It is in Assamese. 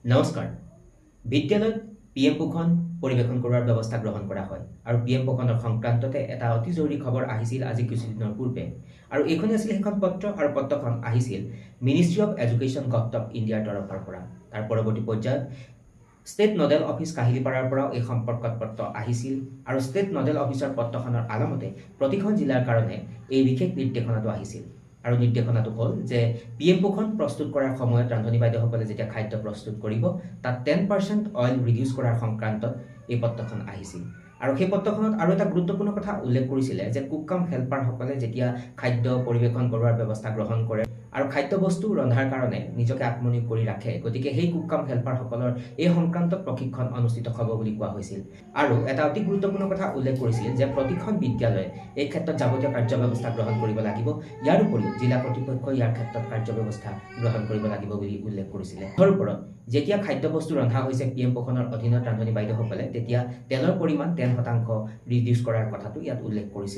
নমস্কাৰ। বিদ্যালয়ত PM পোষণ পৰিৱেশন কৰোৱাৰ ব্যৱস্থা গ্ৰহণ কৰা হয় আৰু PM পোষণৰ সংক্ৰান্ততে এটা অতি জৰুৰী খবৰ আহিছিল আজি কিছুদিনৰ পূৰ্বে আৰু এইখনেই আছিল সেইখন পত্ৰ আৰু পত্ৰখন আহিছিল ministry of education government of ইণ্ডিয়াৰ তৰফৰ পৰা। তাৰ পৰৱৰ্তী পৰ্যায়ত ষ্টেট নডেল অফিচ কাহিলীপাৰাৰ পৰাও এই সম্পৰ্কত পত্ৰ আহিছিল আৰু ষ্টেট নডেল অফিচৰ পত্ৰখনৰ আলমতে প্ৰতিখন জিলাৰ কাৰণে এই বিশেষ নিৰ্দেশনাটো আহিছিল। আৰু নিৰ্দেশনাটো হ'ল যে PM পোষণ প্ৰস্তুত কৰাৰ সময়ত ৰান্ধনী বাইদেউসকলে যেতিয়া খাদ্য প্ৰস্তুত কৰিব তাত 10% অইল ৰিডিউচ কৰাৰ সংক্ৰান্তত এই পত্ৰখন আহিছিল। আৰু সেই পত্ৰখনত আৰু এটা গুৰুত্বপূৰ্ণ কথা উল্লেখ কৰিছিলে যে কুক কাম হেল্পাৰসকলে যেতিয়া খাদ্য পৰিৱেশন কৰোৱাৰ ব্যৱস্থা গ্ৰহণ কৰে আৰু খাদ্যবস্তু ৰন্ধাৰ কাৰণে নিজকে আত্মনিয়োগ কৰি ৰাখে, গতিকে সেই কুক কাম হেল্পাৰসকলৰ এই সংক্ৰান্তত প্ৰশিক্ষণ অনুষ্ঠিত হ'ব বুলি কোৱা হৈছিল। আৰু এটা অতি গুৰুত্বপূৰ্ণ কথা উল্লেখ কৰিছিল যে প্ৰতিখন বিদ্যালয়ে এই ক্ষেত্ৰত যাৱতীয় কাৰ্যব্যৱস্থা গ্ৰহণ কৰিব লাগিব। ইয়াৰ উপৰিও জিলা কৰ্তৃপক্ষই ইয়াৰ ক্ষেত্ৰত কাৰ্যব্যৱস্থা গ্ৰহণ কৰিব লাগিব বুলি উল্লেখ কৰিছিলে। তাৰ ওপৰত যেতিয়া খাদ্যবস্তু ৰন্ধা হৈছে PM পোষণৰ অধীনত ৰান্ধনী বাইদেউসকলে তেতিয়া তেলৰ পৰিমাণ 10% ৰিডিউচ কৰাৰ কথাটো ইয়াত উল্লেখ কৰিছিল।